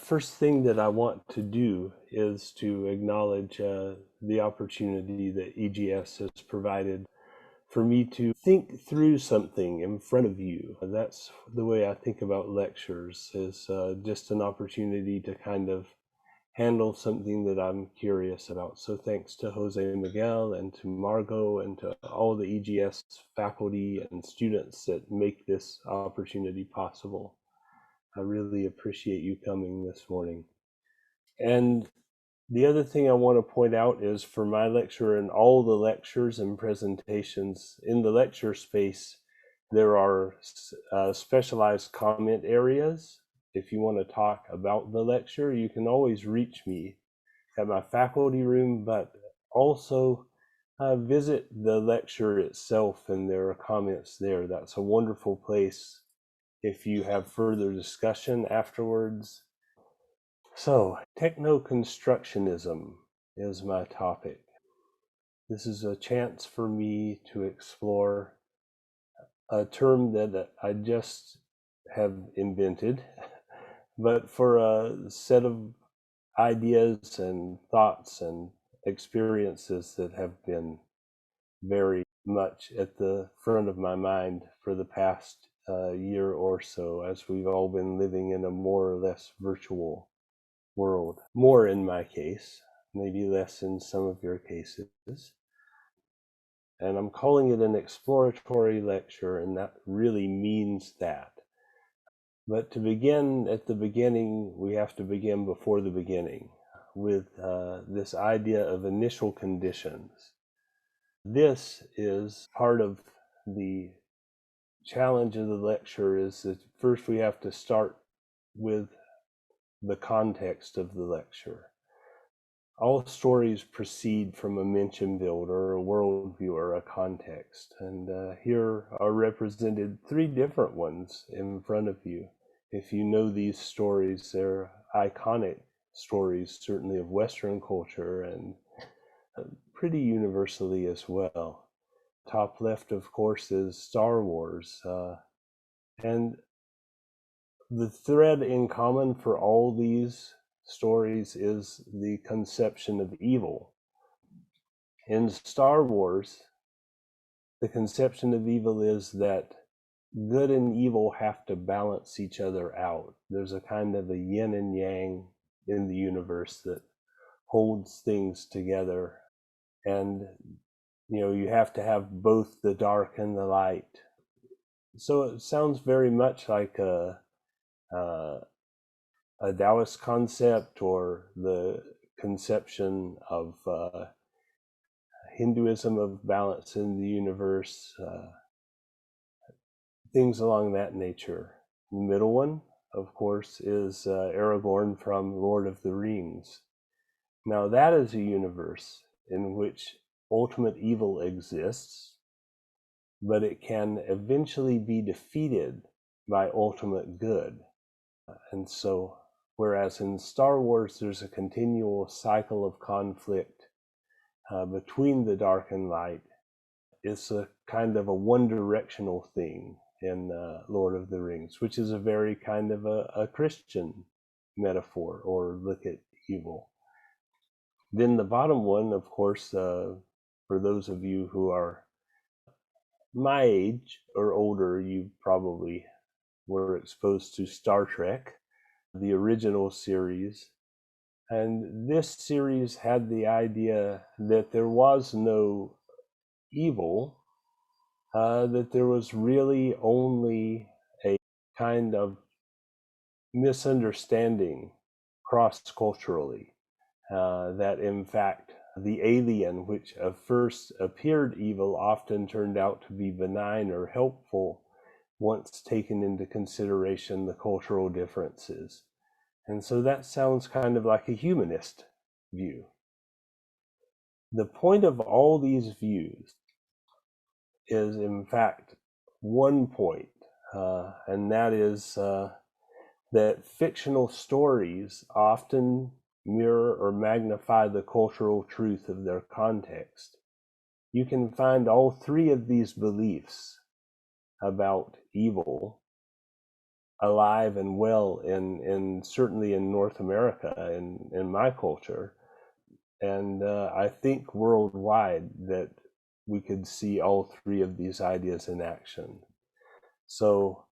First thing that I want to do is to acknowledge the opportunity that EGS has provided for me to think through something in front of you. That's the way I think about lectures, is just an opportunity to kind of handle something that I'm curious about. So thanks to Jose Miguel and to Margot and to all the EGS faculty and students that make this opportunity possible. I really appreciate you coming this morning. And the other thing I want to point out is for my lecture and all the lectures and presentations in the lecture space, there are specialized comment areas. If you want to talk about the lecture, you can always reach me at my faculty room, but also visit the lecture itself, and there are comments there. That's a wonderful place if you have further discussion afterwards. So, Technoconstructivism is my topic. This is a chance for me to explore a term that I just have invented, but for a set of ideas and thoughts and experiences that have been very much at the front of my mind for the past year or so, as we've all been living in a more or less virtual world. More in my case, maybe less in some of your cases. And I'm calling it an exploratory lecture, and that really means that. But to begin at the beginning, we have to begin before the beginning with this idea of initial conditions. This is part of the challenge of the lecture, is that first we have to start with the context of the lecture. All stories proceed from a mention build or a worldview or a context, and here are represented three different ones in front of you. If you know these stories, they're iconic stories, certainly of Western culture, and pretty universally as well. Top left, of course, is Star Wars, and the thread in common for all these stories is the conception of evil. In Star Wars, the conception of evil is that good and evil have to balance each other out. There's a kind of a yin and yang in the universe that holds things together, and you have to have both the dark and the light. So it sounds very much like a Taoist concept, or the conception of Hinduism of balance in the universe, things along that nature. The middle one, of course, is Aragorn from Lord of the Rings. Now that is a universe in which ultimate evil exists, but it can eventually be defeated by ultimate good. And so, whereas in Star Wars there's a continual cycle of conflict between the dark and light, it's a kind of a one-directional thing in Lord of the Rings, which is a very kind of a Christian metaphor or look at evil. Then the bottom one, of course, for those of you who are my age or older, you probably were exposed to Star Trek, the original series. And this series had the idea that there was no evil, that there was really only a kind of misunderstanding cross-culturally, that in fact the alien, which at first appeared evil, often turned out to be benign or helpful once taken into consideration the cultural differences. And so that sounds kind of like a humanist view. The point of all these views is, in fact, one point, and that is that fictional stories often mirror or magnify the cultural truth of their context. You can find all three of these beliefs about evil alive and well certainly in North America in my culture. And I think worldwide that we could see all three of these ideas in action. So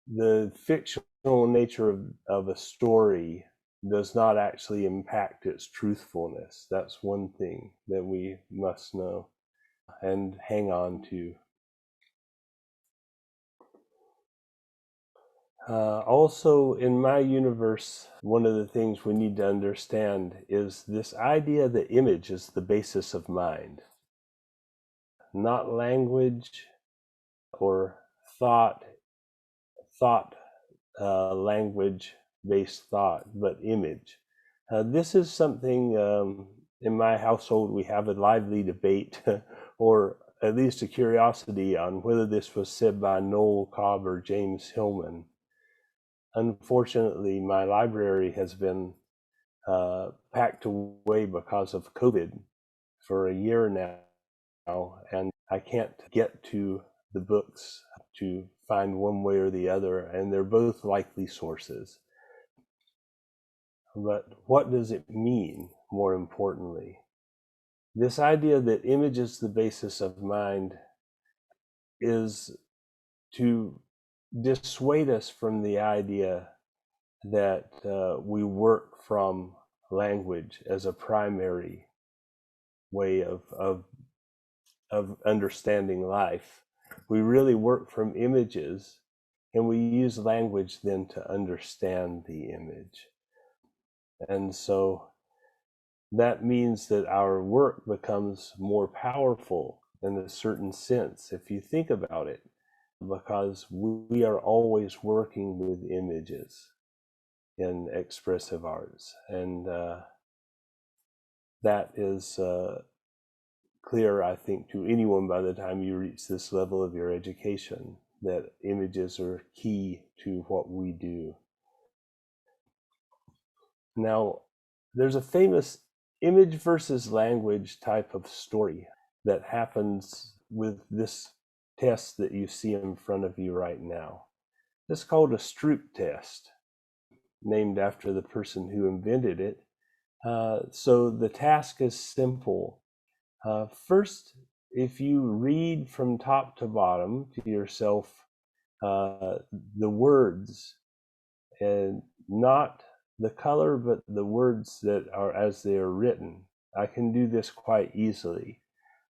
the fictional nature of a story does not actually impact its truthfulness. That's one thing that we must know and hang on to. Also, in my universe, one of the things we need to understand is this idea that image is the basis of mind, not language or thought, language-based thought, but image. This is something in my household we have a lively debate, or at least a curiosity on whether this was said by Noel Cobb or James Hillman. Unfortunately, my library has been packed away because of COVID for a year now, and I can't get to the books to find one way or the other, and they're both likely sources. But what does it mean, more importantly? This idea that image is the basis of mind is to dissuade us from the idea that we work from language as a primary way of understanding life. We really work from images, and we use language then to understand the image. And so that means that our work becomes more powerful in a certain sense, if you think about it, because we are always working with images in expressive arts. And that is clear, I think, to anyone by the time you reach this level of your education, that images are key to what we do. Now, there's a famous image versus language type of story that happens with this test that you see in front of you right now. It's called a Stroop test, named after the person who invented it. So the task is simple. First, if you read from top to bottom to yourself the words, and not the color, but the words that are as they are written. I can do this quite easily,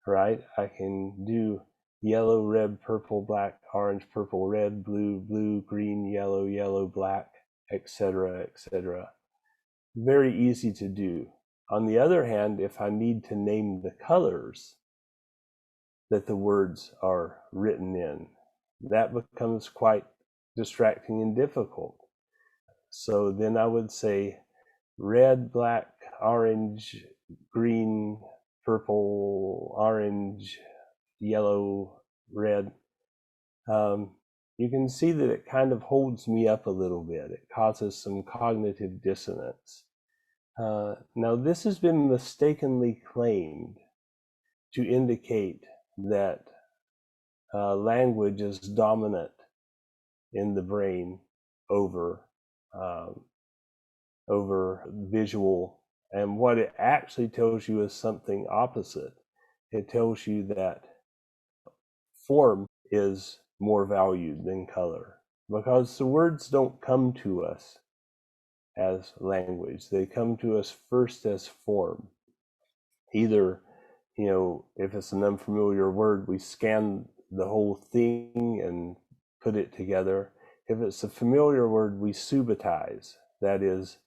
right? I can do yellow, red, purple, black, orange, purple, red, blue, blue, green, yellow, yellow, black, etc., etc. Very easy to do. On the other hand, if I need to name the colors that the words are written in, that becomes quite distracting and difficult. So then I would say red, black, orange, green, purple, orange, yellow, red. You can see that it kind of holds me up a little bit. It causes some cognitive dissonance. Now, this has been mistakenly claimed to indicate that language is dominant in the brain over visual, and what it actually tells you is something opposite. It tells you that form is more valued than color, because the words don't come to us as language. They come to us first as form. Either, if it's an unfamiliar word, we scan the whole thing and put it together. If it's a familiar word, we subitize. That is,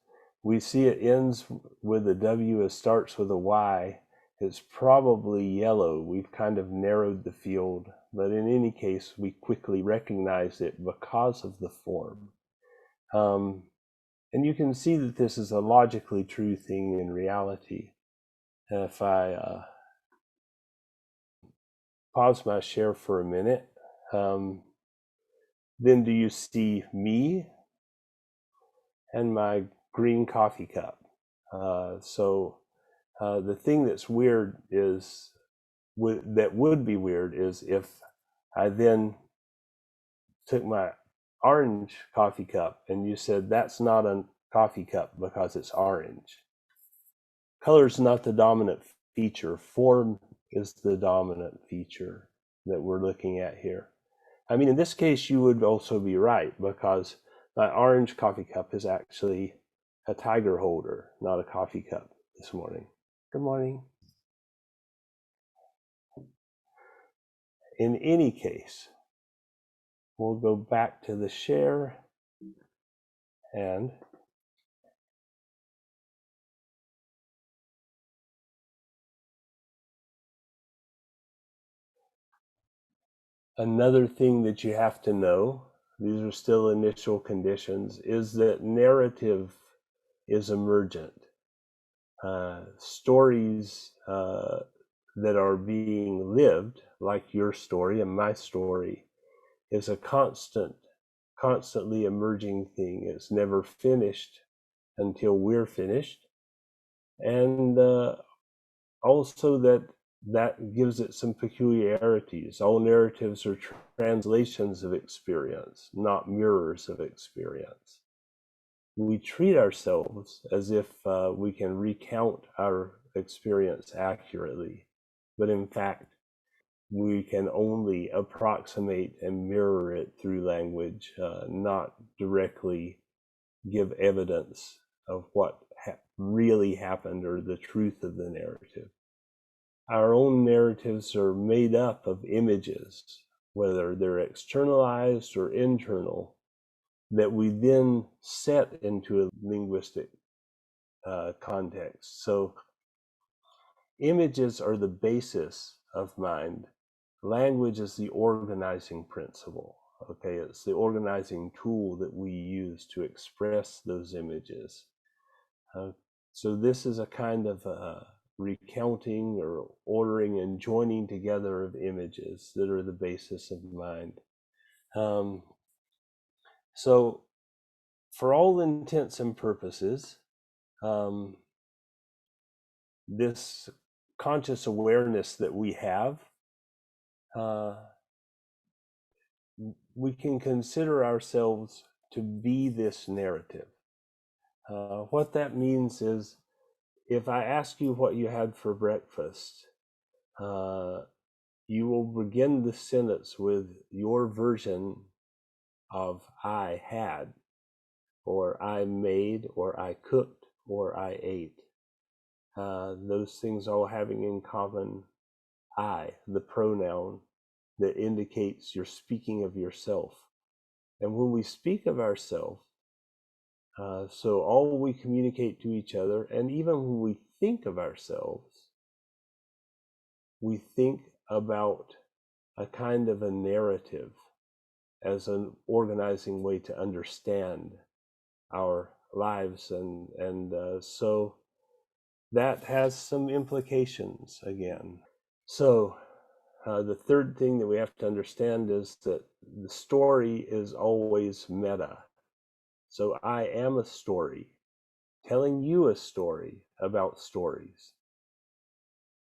we see it ends with a W, it starts with a Y. It's probably yellow. We've kind of narrowed the field, but in any case, we quickly recognize it because of the form. And you can see that this is a logically true thing in reality. And if I pause my share for a minute, then do you see me and my green coffee cup? So the thing that's weird is, that would be weird, is if I then took my orange coffee cup, and you said that's not a coffee cup because it's orange. Color is not the dominant feature. Form is the dominant feature that we're looking at here. I mean, in this case, you would also be right, because my orange coffee cup is actually a tiger holder, not a coffee cup this morning. Good morning. In any case, we'll go back to the share, and another thing that you have to know, these are still initial conditions, is that narrative is emergent. Stories that are being lived, like your story and my story, is a constantly emerging thing. It's never finished until we're finished. And also that gives it some peculiarities. All narratives are translations of experience, not mirrors of experience. We treat ourselves as if we can recount our experience accurately, but in fact, we can only approximate and mirror it through language, not directly give evidence of what really happened or the truth of the narrative. Our own narratives are made up of images, whether they're externalized or internal, that we then set into a linguistic context. So images are the basis of mind. Language is the organizing principle. Okay, it's the organizing tool that we use to express those images. So this is a kind of recounting or ordering and joining together of images that are the basis of mind. So for all intents and purposes, this conscious awareness that we have, we can consider ourselves to be this narrative. What that means is, if I ask you what you had for breakfast, you will begin the sentence with your version of I had, or I made, or I cooked, or I ate. Those things all having in common I, the pronoun that indicates you're speaking of yourself. And when we speak of ourselves, so all we communicate to each other, and even when we think of ourselves, we think about a kind of a narrative as an organizing way to understand our lives, and so that has some implications again. So the third thing that we have to understand is that the story is always meta. So I am a story, telling you a story about stories.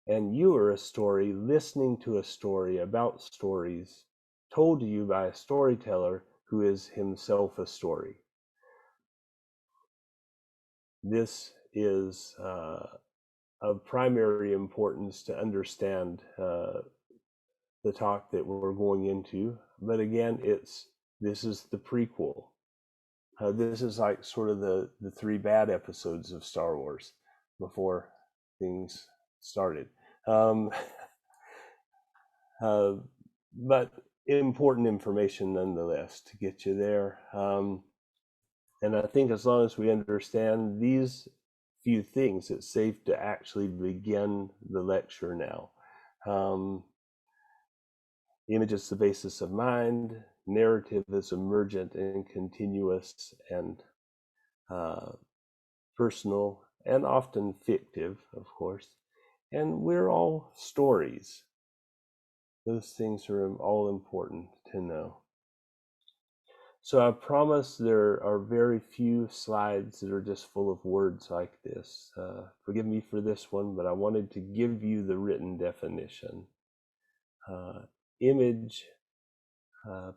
And you are a story, listening to a story about stories, told to you by a storyteller who is himself a story. This is of primary importance to understand the talk that we're going into. But again, this is the prequel. This is like sort of the three bad episodes of Star Wars before things started. But important information nonetheless to get you there. And I think as long as we understand these few things, it's safe to actually begin the lecture now. Image is the basis of mind. Narrative is emergent and continuous and personal and often fictive, of course. And we're all stories. Those things are all important to know. So I promise there are very few slides that are just full of words like this. Forgive me for this one, but I wanted to give you the written definition. Image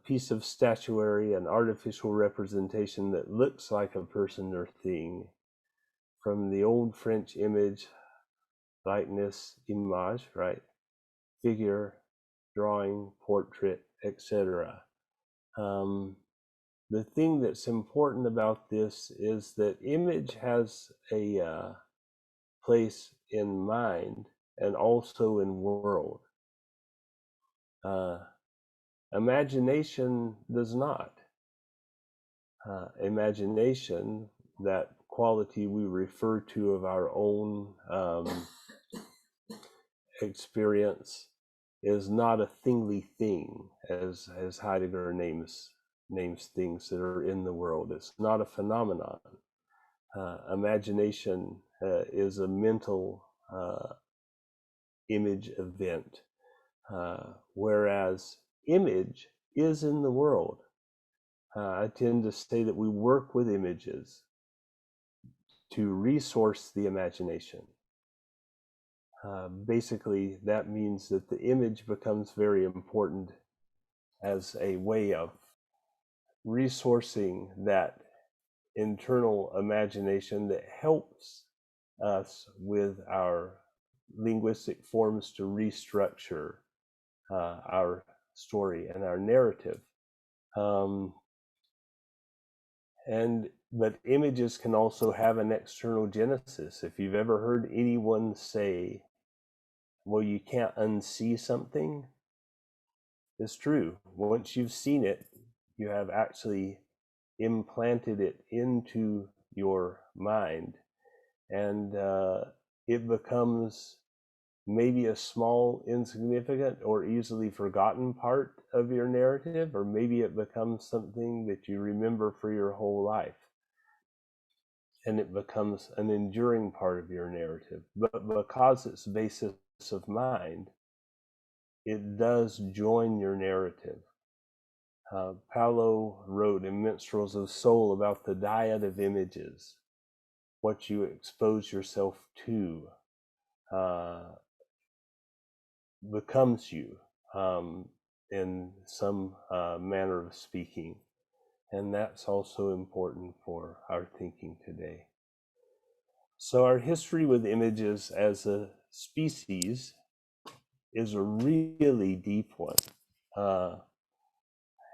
piece of statuary, an artificial representation that looks like a person or thing, from the old French image, likeness, image, right? Figure, drawing, portrait, etc. The thing that's important about this is that image has a place in mind and also in world. Imagination does not. Imagination, that quality we refer to of our own experience, is not a thingly thing, as Heidegger names things that are in the world. It's not a phenomenon. Imagination is a mental image event, whereas image is in the world. I tend to say that we work with images to resource the imagination. Basically, that means that the image becomes very important as a way of resourcing that internal imagination that helps us with our linguistic forms to restructure our story and our narrative. But images can also have an external genesis. If you've ever heard anyone say, well, you can't unsee something, it's true. Once you've seen it, you have actually implanted it into your mind, and it becomes maybe a small, insignificant, or easily forgotten part of your narrative, or maybe it becomes something that you remember for your whole life, and it becomes an enduring part of your narrative. But because it's basis of mind, it does join your narrative. Paulo wrote in Minstrels of Soul about the diet of images, what you expose yourself to becomes you, in some manner of speaking. And that's also important for our thinking today. So our history with images as a species is a really deep one.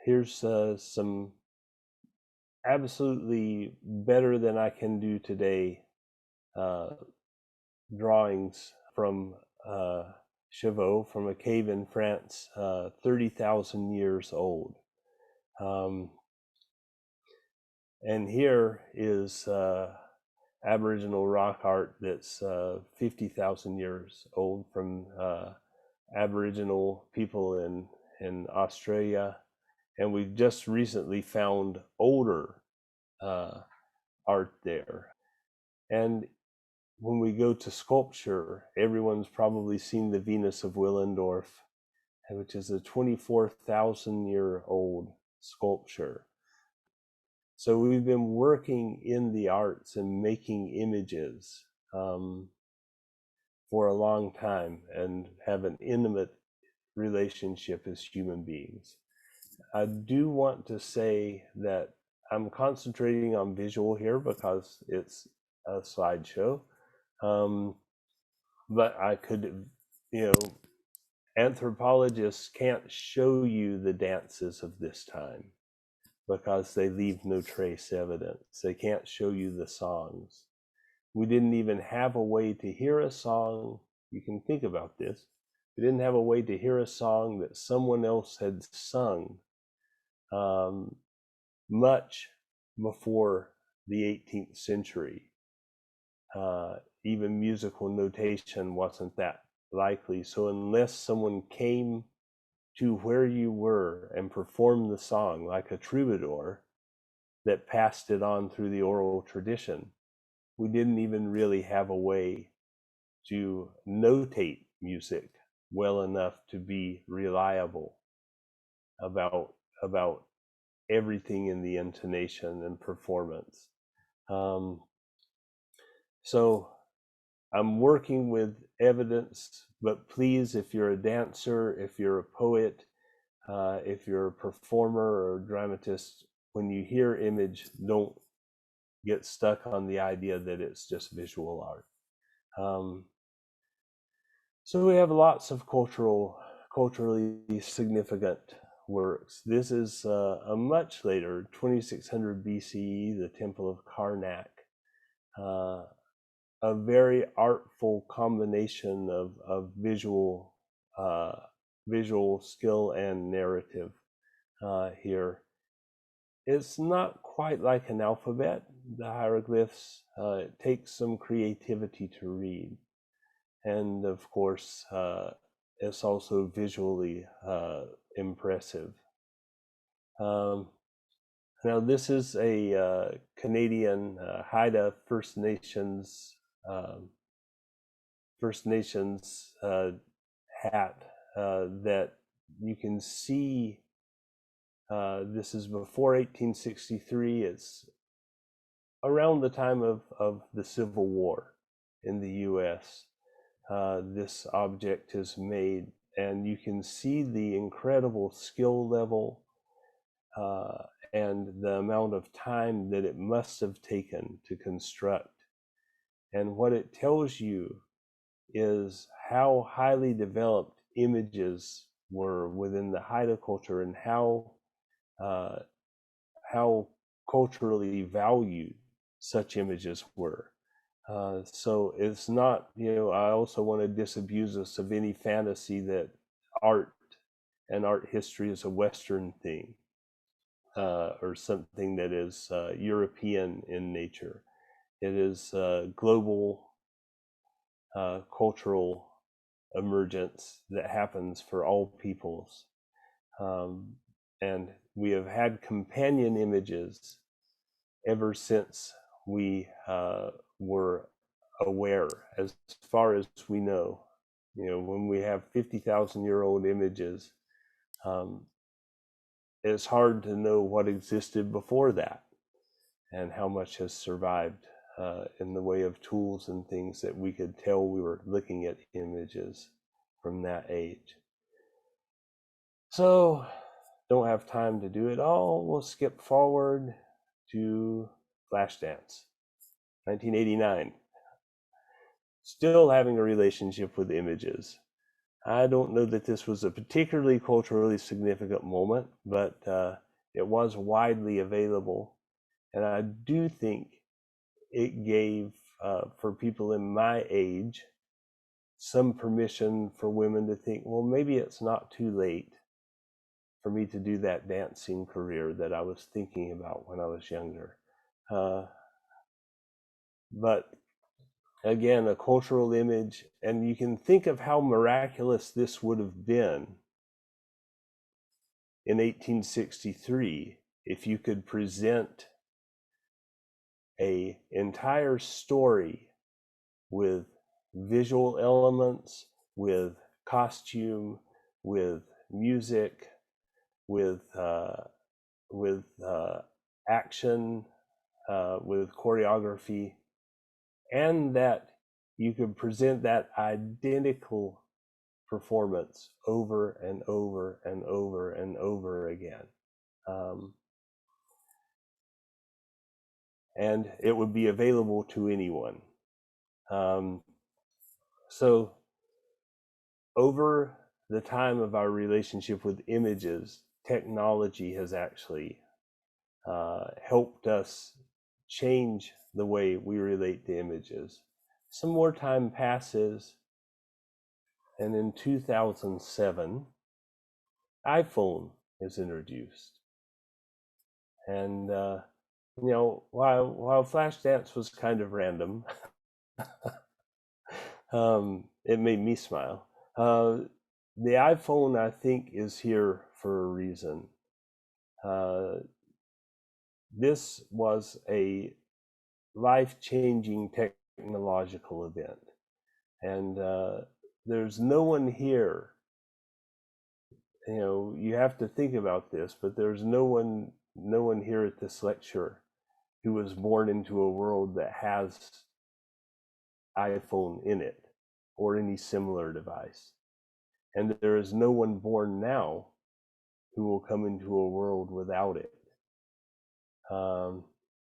Here's some absolutely better than I can do today drawings from Chauveau, from a cave in France, 30,000 years old. And here is Aboriginal rock art that's 50,000 years old, from Aboriginal people in Australia. And we've just recently found older art there. And when we go to sculpture, everyone's probably seen the Venus of Willendorf, which is a 24,000-year-old sculpture. So we've been working in the arts and making images for a long time, and have an intimate relationship as human beings. I do want to say that I'm concentrating on visual here because it's a slideshow. But I could, anthropologists can't show you the dances of this time because they leave no trace evidence. They can't show you the songs. We didn't even have a way to hear a song. You can think about this. We didn't have a way to hear a song that someone else had sung much before the 18th century. Even musical notation wasn't that likely. So unless someone came to where you were and performed the song like a troubadour that passed it on through the oral tradition, we didn't even really have a way to notate music well enough to be reliable about everything in the intonation and performance. So I'm working with evidence, but please, if you're a dancer, if you're a poet, If you're a performer or dramatist, when you hear image, don't get stuck on the idea that it's just visual art. So we have lots of culturally significant works. This is a much later, 2600 BCE, the Temple of Karnak, a very artful combination of visual skill and narrative here. It's not quite like an alphabet, the hieroglyphs. It takes some creativity to read. And of course, it's also visually impressive. Now, this is a Canadian Haida First Nations hat that you can see. This is before 1863. It's around the time of the Civil War in the U.S. This object is made, and you can see the incredible skill level and the amount of time that it must have taken to construct. And what it tells you is how highly developed images were within the Haida culture, and how culturally valued such images were. So it's not, I also want to disabuse us of any fantasy that art and art history is a Western thing or something that is European in nature. It is global cultural emergence that happens for all peoples. And we have had companion images ever since we were aware, as far as we know. When we have 50,000-year-old images, it's hard to know what existed before that and how much has survived in the way of tools and things that we could tell we were looking at images from that age. So, don't have time to do it all. We'll skip forward to Flashdance, 1989. Still having a relationship with images. I don't know that this was a particularly culturally significant moment, but it was widely available. And I do think it gave, for people in my age, some permission for women to think, well, maybe it's not too late for me to do that dancing career that I was thinking about when I was younger. But again, a cultural image, and you can think of how miraculous this would have been in 1863 if you could present an entire story with visual elements, with costume, with music, with action, with choreography, and that you could present that identical performance over and over and over and over again. And it would be available to anyone. So over the time of our relationship with images, technology has actually helped us change the way we relate to images. Some more time passes, and in 2007, iPhone is introduced. And while Flashdance was kind of random, it made me smile. The iPhone, I think, is here for a reason. This was a life-changing technological event, and there's no one here. You have to think about this, but there's no one here at this lecture who was born into a world that has iPhone in it or any similar device. And there is no one born now who will come into a world without it.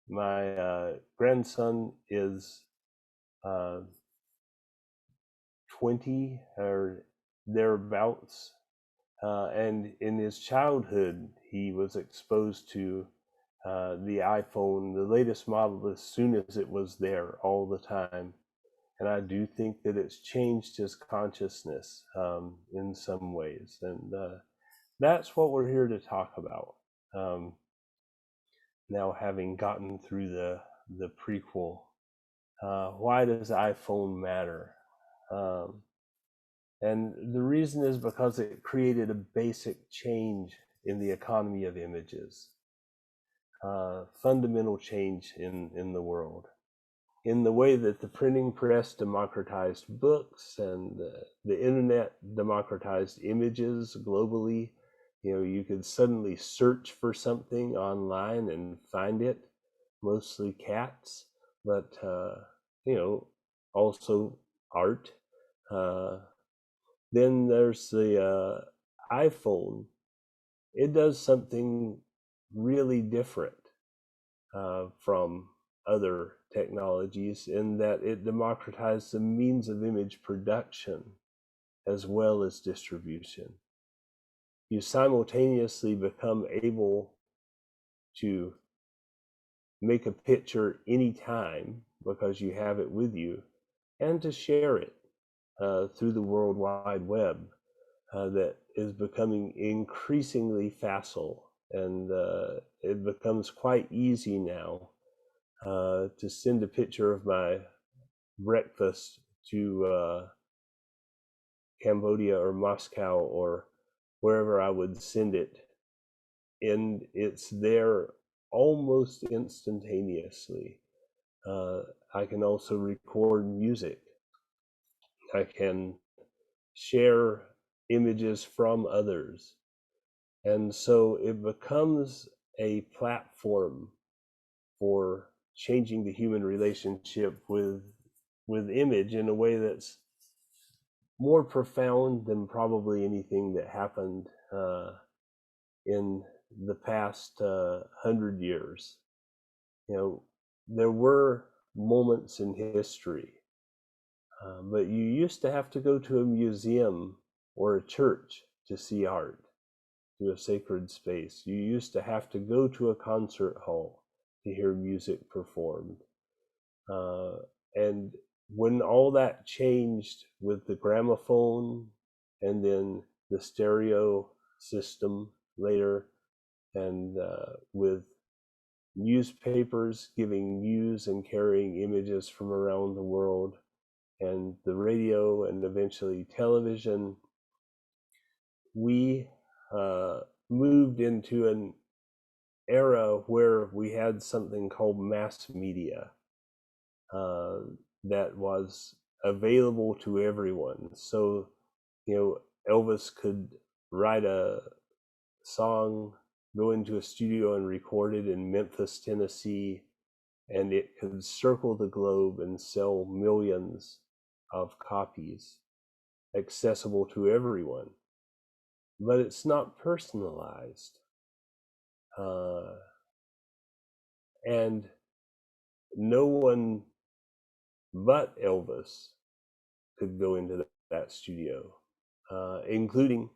My grandson is 20 or thereabouts, and in his childhood, he was exposed to the iPhone, the latest model, as soon as it was there all the time. And I do think that it's changed his consciousness in some ways. And that's what we're here to talk about. Now, having gotten through the prequel, why does iPhone matter? And the reason is because it created a basic change in the economy of images, fundamental change in the world. In the way that the printing press democratized books and the internet democratized images globally, you could suddenly search for something online and find it, mostly cats, but also art. Then there's the iPhone. It does something really different from other technologies in that it democratized the means of image production as well as distribution. You simultaneously become able to make a picture anytime because you have it with you, and to share it through the World Wide Web that is becoming increasingly facile, and it becomes quite easy now to send a picture of my breakfast to Cambodia or Moscow or wherever I would send it, and it's there almost instantaneously. I can also record music. I can share images from others. And so it becomes a platform for changing the human relationship with image in a way that's more profound than probably anything that happened in the past 100 years. There were moments in history, but you used to have to go to a museum or a church to see art, to a sacred space. You used to have to go to a concert hall to hear music performed. And when all that changed with the gramophone and then the stereo system later, and with newspapers giving news and carrying images from around the world, and the radio and eventually television, we moved into an era where we had something called mass media that was available to everyone. So, Elvis could write a song, go into a studio and record it in Memphis, Tennessee, and it could circle the globe and sell millions of copies, accessible to everyone. But it's not personalized. And no one but Elvis could go into that studio, including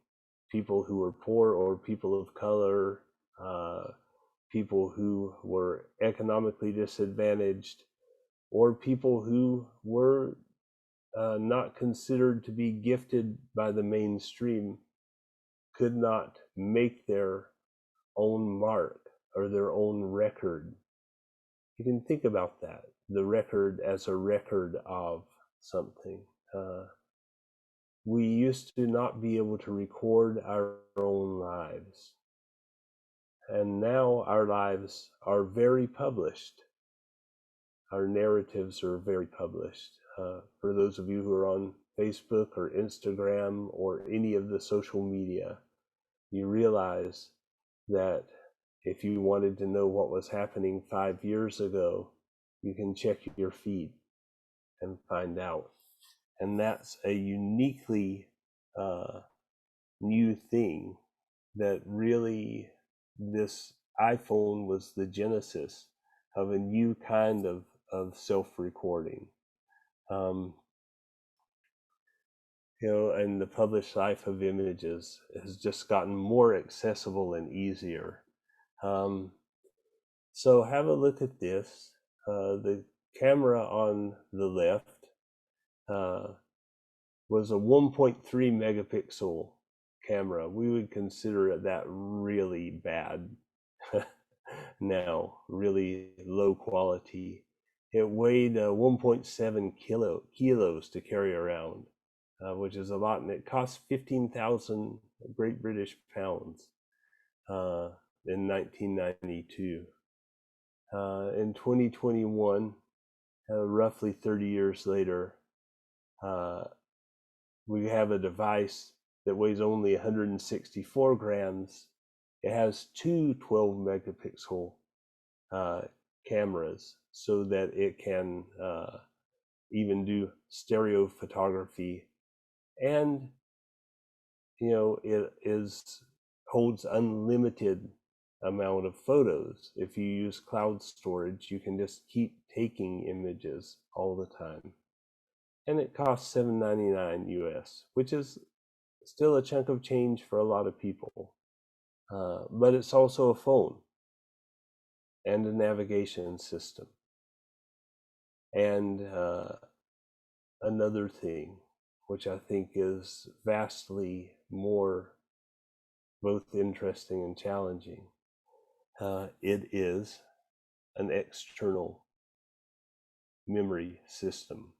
people who were poor or people of color, people who were economically disadvantaged, or people who were not considered to be gifted by the mainstream, could not make their own mark or their own record. You can think about that, the record as a record of something. We used to not be able to record our own lives. And now our lives are very published. Our narratives are very published. For those of you who are on Facebook or Instagram or any of the social media, you realize that if you wanted to know what was happening 5 years ago, you can check your feed and find out. And that's a uniquely new thing that really this iPhone was the genesis of a new kind of self-recording. And the published life of images has just gotten more accessible and easier. So have a look at this. The camera on the left was a 1.3 megapixel camera. We would consider that really bad now, really low quality. It weighed 1.7 kilos to carry around, which is a lot, and it cost 15,000 Great British pounds in 1992. In 2021, roughly 30 years later, we have a device that weighs only 164 grams. It has two 12 megapixel cameras so that it can even do stereo photography, and it holds unlimited amount of photos. If you use cloud storage, you can just keep taking images all the time. And it costs $7.99 US, which is still a chunk of change for a lot of people. But it's also a phone and a navigation system. And another thing, which I think is vastly more both interesting and challenging, it is an external memory system.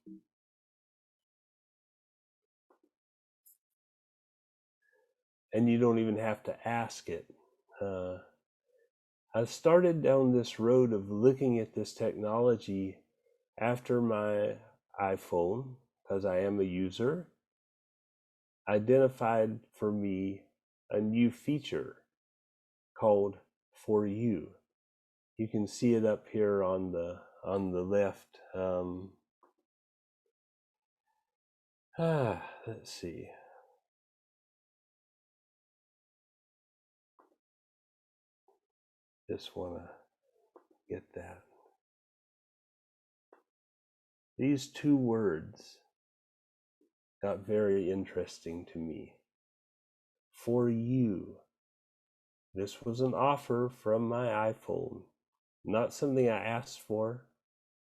And you don't even have to ask it. I started down this road of looking at this technology after my iPhone, because I am a user, identified for me a new feature called For You. You can see it up here on the left. Let's see. Just want to get that. These two words got very interesting to me. For you. This was an offer from my iPhone, not something I asked for,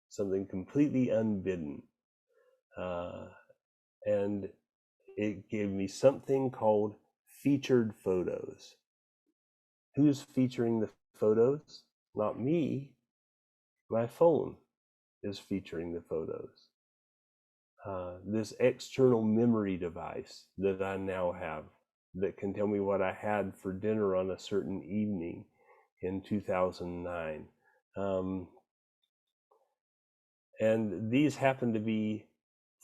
something completely unbidden. And it gave me something called featured photos. Who's featuring the photos? Not me. My phone is featuring the photos. This external memory device that I now have that can tell me what I had for dinner on a certain evening in 2009. And these happen to be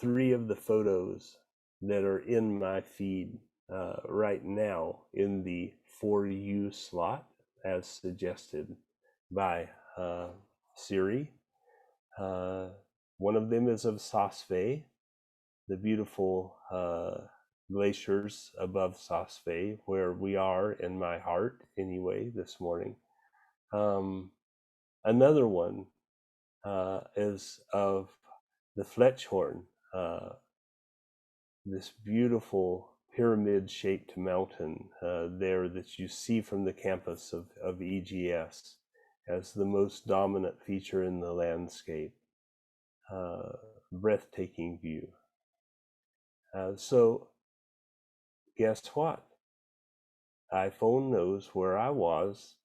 3 of the photos that are in my feed right now in the For You slot, as suggested by Siri. One of them is of Sasve, the beautiful glaciers above Sasve, where we are in my heart anyway this morning. Another one is of the Fletchhorn, this beautiful pyramid-shaped mountain there that you see from the campus of EGS as the most dominant feature in the landscape. Breathtaking view. So guess what? iPhone knows where I was.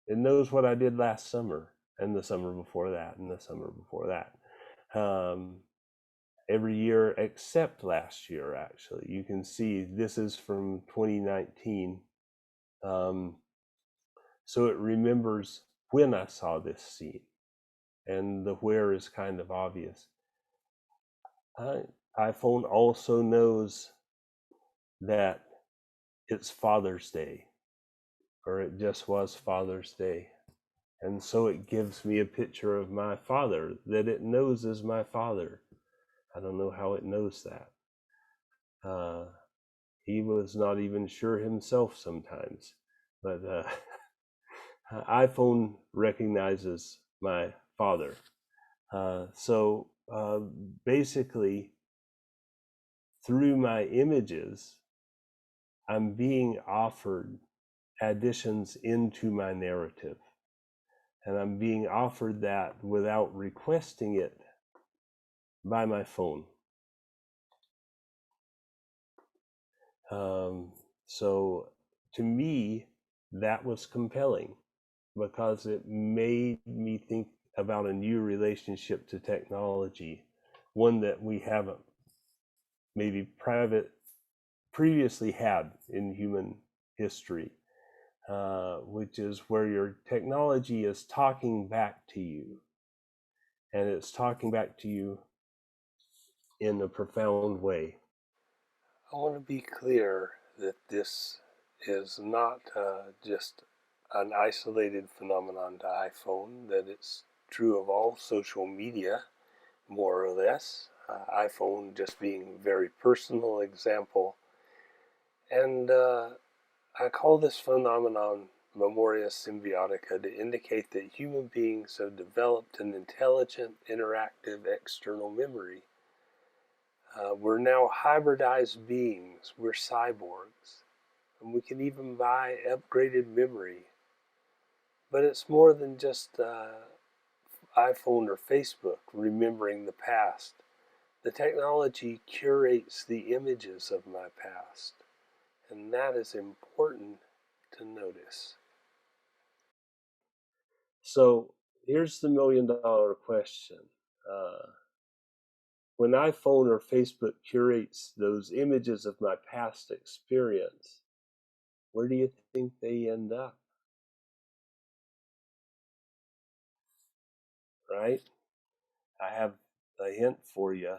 It knows what I did last summer and the summer before that and the summer before that. Every year except last year, actually. You can see this is from 2019. So it remembers when I saw this scene, and the where is kind of obvious. iPhone also knows that it's Father's Day, or it just was Father's Day. And so it gives me a picture of my father that it knows is my father. I don't know how it knows that. He was not even sure himself sometimes. But iPhone recognizes my father. So basically, through my images, I'm being offered additions into my narrative. And I'm being offered that without requesting it by my phone. So to me, that was compelling because it made me think about a new relationship to technology, one that we haven't maybe previously had in human history, which is where your technology is talking back to you, and it's talking back to you in a profound way. I want to be clear that this is not just an isolated phenomenon to iPhone, that it's true of all social media, more or less. iPhone just being a very personal example. And I call this phenomenon Memoria Symbiotica to indicate that human beings have developed an intelligent, interactive external memory. We're now hybridized beings. We're cyborgs. And we can even buy upgraded memory. But it's more than just iPhone or Facebook remembering the past. The technology curates the images of my past. And that is important to notice. So here's the $1,000,000 question. When iPhone or Facebook curates those images of my past experience, where do you think they end up? Right? I have a hint for you.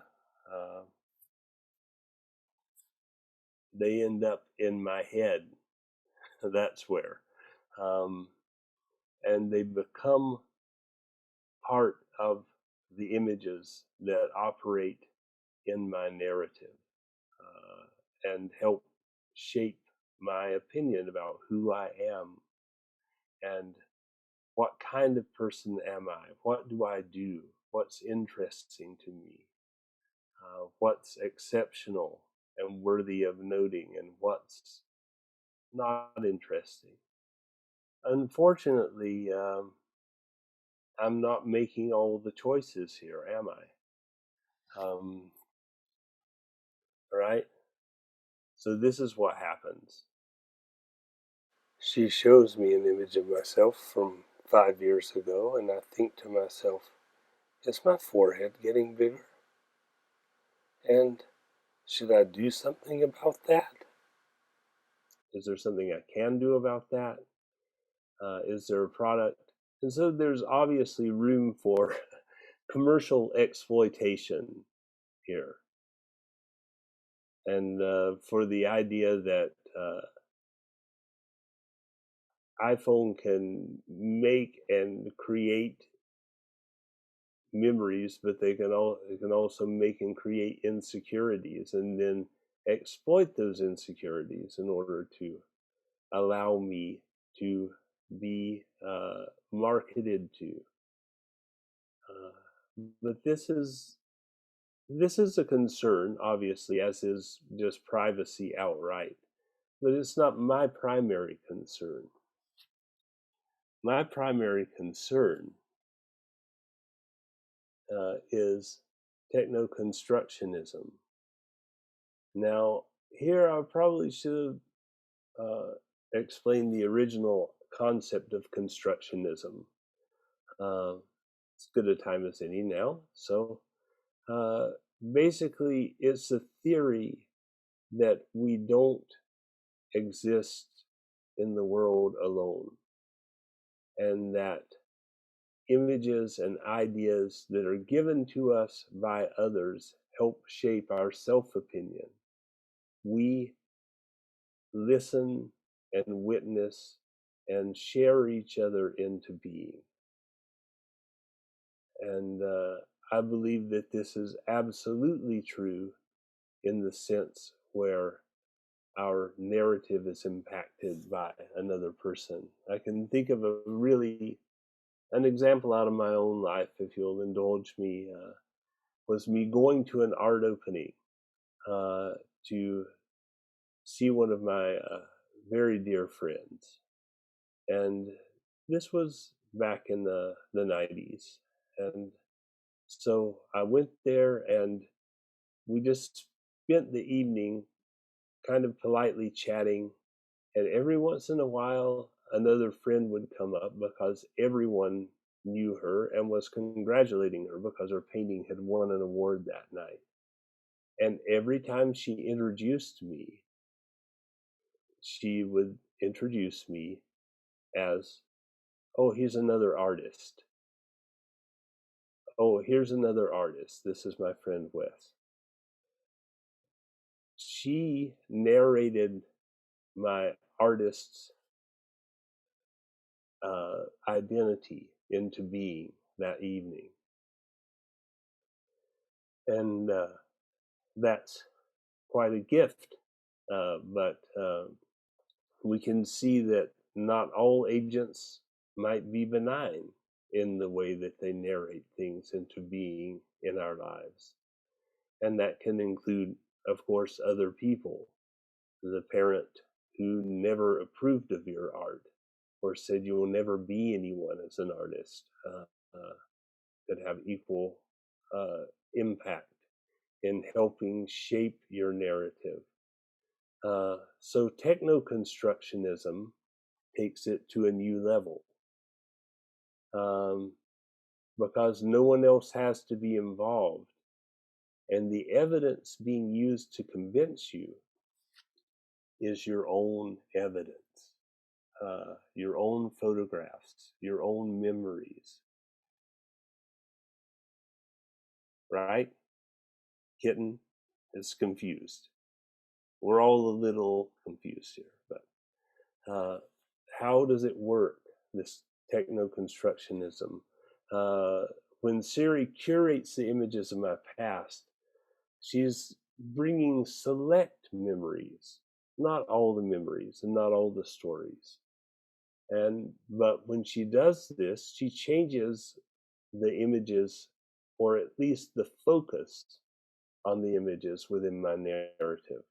They end up in my head. That's where. Um, and they become part of the images that operate in my narrative and help shape my opinion about who I am and what kind of person am I? What do I do? What's interesting to me? What's exceptional and worthy of noting, and what's not interesting? Unfortunately, I'm not making all the choices here, am I? Right? So this is what happens. She shows me an image of myself from 5 years ago, and I think to myself, is my forehead getting bigger? And should I do something about that? Is there something I can do about that? Is there a product? And so there's obviously room for commercial exploitation here. And for the idea that iPhone can make and create memories, but they can also make and create insecurities, and then exploit those insecurities in order to allow me to be marketed to. But this is a concern, obviously, as is just privacy outright. But it's not my primary concern. My primary concern is technoconstructionism. Now, here I probably should have explained the original concept of constructionism. It's good a time as any now. So basically, it's a theory that we don't exist in the world alone, and that images and ideas that are given to us by others help shape our self-opinion. We listen and witness and share each other into being. And I believe that this is absolutely true in the sense where our narrative is impacted by another person. I can think of an example out of my own life, if you'll indulge me, was me going to an art opening to see one of my very dear friends. And this was back in the 90s. And so I went there and we just spent the evening kind of politely chatting. And every once in a while, another friend would come up because everyone knew her and was congratulating her because her painting had won an award that night. And every time she introduced me, she would introduce me as, oh, here's another artist. Oh, here's another artist. This is my friend Wes. She narrated my artist's identity into being that evening. And that's quite a gift. But we can see that not all agents might be benign in the way that they narrate things into being in our lives. And that can include, of course, other people. The parent who never approved of your art or said you will never be anyone as an artist could have equal impact in helping shape your narrative. So technoconstructivism takes it to a new level because no one else has to be involved. And the evidence being used to convince you is your own evidence, your own photographs, your own memories. Right? Kitten is confused. We're all a little confused here, but how does it work, this technoconstructivism? When Siri curates the images of my past, she's bringing select memories, not all the memories and not all the stories. But when she does this, she changes the images, or at least the focus on the images within my narrative.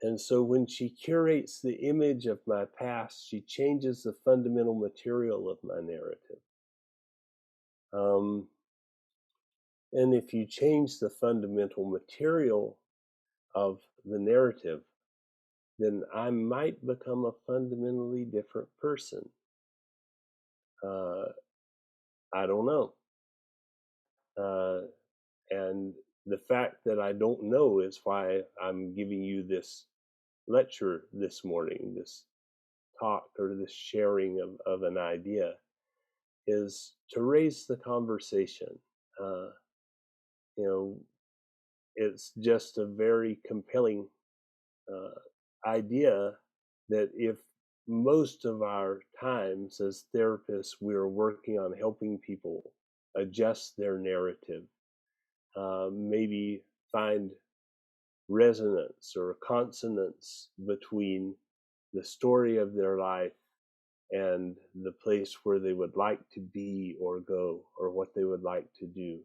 And so when she curates the image of my past, she changes the fundamental material of my narrative. And if you change the fundamental material of the narrative, then I might become a fundamentally different person. I don't know. And the fact that I don't know is why I'm giving you this lecture this morning, this talk or this sharing of an idea, is to raise the conversation. You know, it's just a very compelling idea that if most of our times as therapists we're working on helping people adjust their narrative, maybe find resonance or consonance between the story of their life and the place where they would like to be or go or what they would like to do,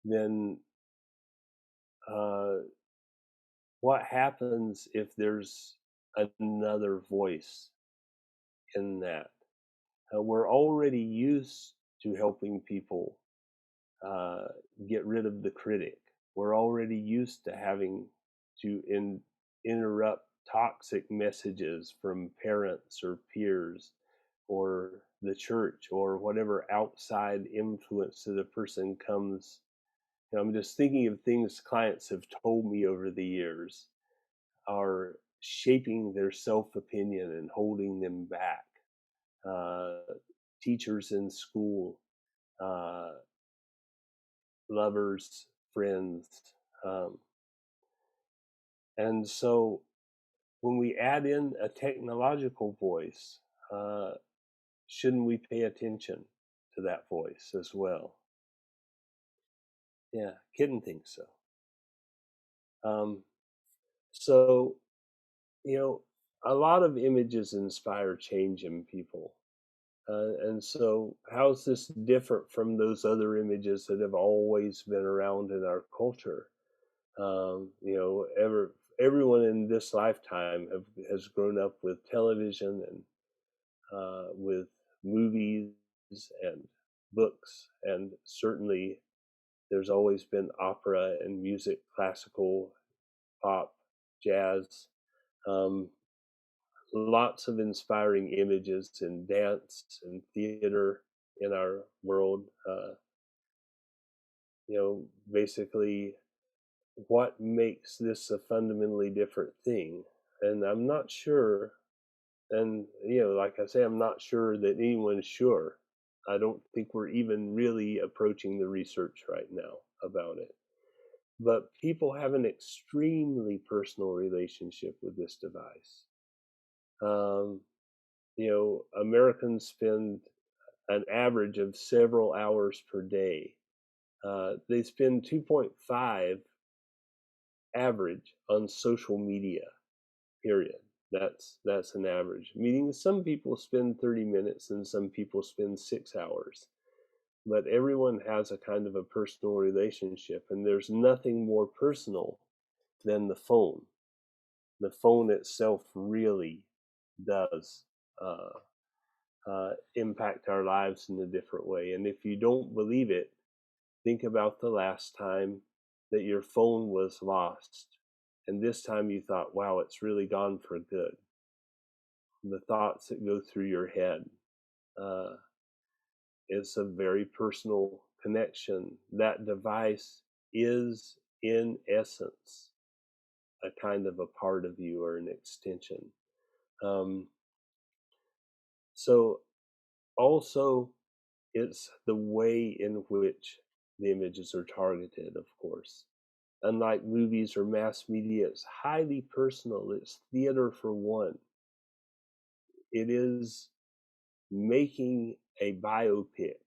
then what happens if there's another voice in that? We're already used to helping people get rid of the critic. We're already used to having to interrupt toxic messages from parents or peers or the church or whatever outside influence that a person comes. I'm just thinking of things clients have told me over the years are shaping their self-opinion and holding them back. Teachers in school, lovers, friends. And so when we add in a technological voice, shouldn't we pay attention to that voice as well? Yeah, Kitten thinks so. Um, so, a lot of images inspire change in people. And so, how's this different from those other images that have always been around in our culture? Everyone in this lifetime has grown up with television and with movies and books, and certainly there's always been opera and music, classical, pop, jazz. Um, Lots of inspiring images in dance and theater in our world. Basically, what makes this a fundamentally different thing? And I'm not sure. And, like I say, I'm not sure that anyone's sure. I don't think we're even really approaching the research right now about it. But people have an extremely personal relationship with this device. Um, Americans spend an average of several hours per day. They spend 2.5 average on social media, period. That's an average, meaning some people spend 30 minutes and some people spend 6 hours. But everyone has a kind of a personal relationship, and there's nothing more personal than the phone. The phone itself really does impact our lives in a different way. And if you don't believe it, think about the last time that your phone was lost, and this time you thought, wow, it's really gone for good. The thoughts that go through your head. Uh, it's a very personal connection. That device is, in essence, a kind of a part of you or an extension. Um, so, also, it's the way in which the images are targeted, of course. Unlike movies or mass media, it's highly personal. It's theater for one. It is making a biopic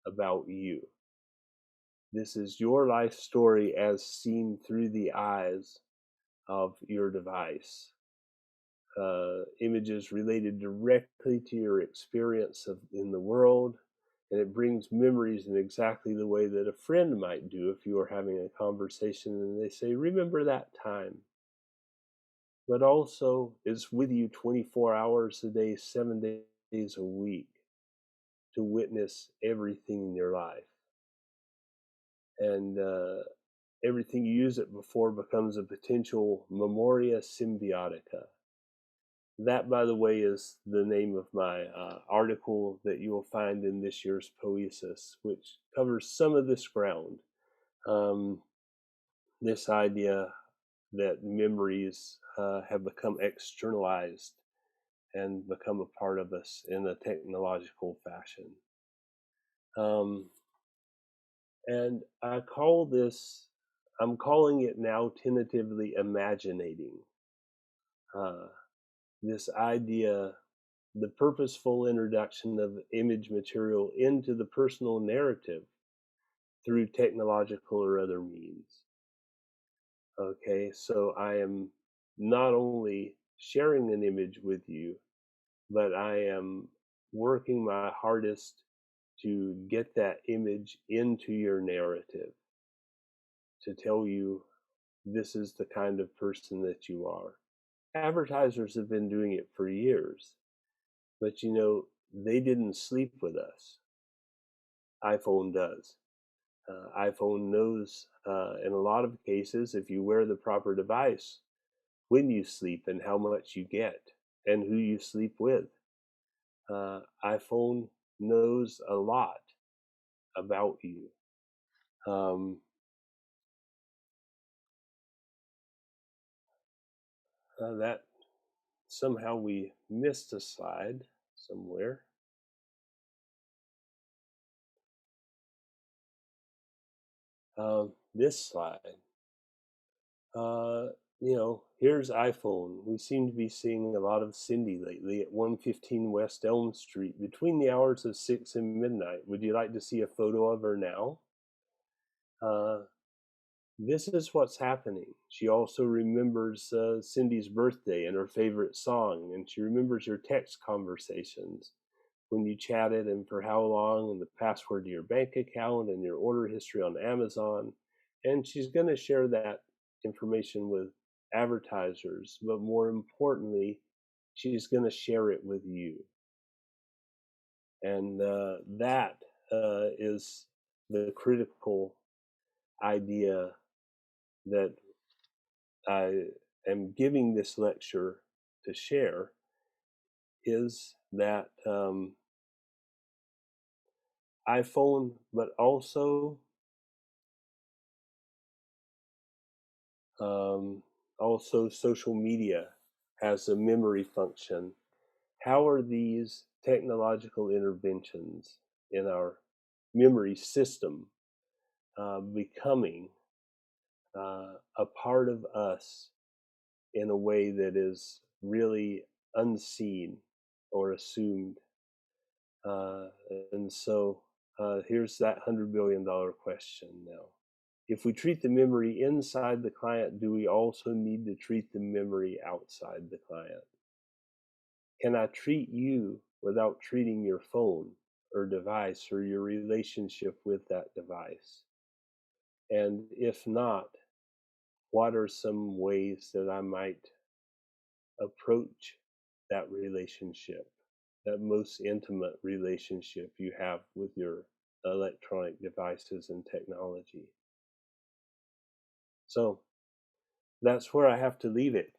about you. This is your life story as seen through the eyes of your device. Images related directly to your experience in the world, and it brings memories in exactly the way that a friend might do if you are having a conversation and they say, remember that time. But also, it's with you 24 hours a day, 7 days a week to witness everything in your life. And everything you use it before becomes a potential memoria symbiotica. That, by the way, is the name of my article that you will find in this year's Poesis, which covers some of this ground. This idea that memories have become externalized and become a part of us in a technological fashion. And I'm calling it now tentatively imaginating. This idea, the purposeful introduction of image material into the personal narrative through technological or other means. Okay, so I am not only sharing an image with you, but I am working my hardest to get that image into your narrative, to tell you this is the kind of person that you are. Advertisers have been doing it for years, but they didn't sleep with us. iPhone does. iPhone knows, in a lot of cases, if you wear the proper device, when you sleep and how much you get and who you sleep with. iPhone knows a lot about you. That somehow we missed a slide somewhere. This slide. Here's iPhone. We seem to be seeing a lot of Cindy lately at 115 West Elm Street between the hours of 6 and midnight. Would you like to see a photo of her now? this is what's happening. She also remembers Cindy's birthday and her favorite song, and she remembers your text conversations, when you chatted and for how long, and the password to your bank account and your order history on Amazon. And she's going to share that information with advertisers, but more importantly, she's going to share it with you. And that is the critical idea that I am giving this lecture to share, is that iPhone, but also social media has a memory function. How are these technological interventions in our memory system becoming a part of us in a way that is really unseen or assumed? Uh, and so here's that $100 billion question now. If we treat the memory inside the client, do we also need to treat the memory outside the client? Can I treat you without treating your phone or device or your relationship with that device? And if not, what are some ways that I might approach that relationship, that most intimate relationship you have with your electronic devices and technology? So that's where I have to leave it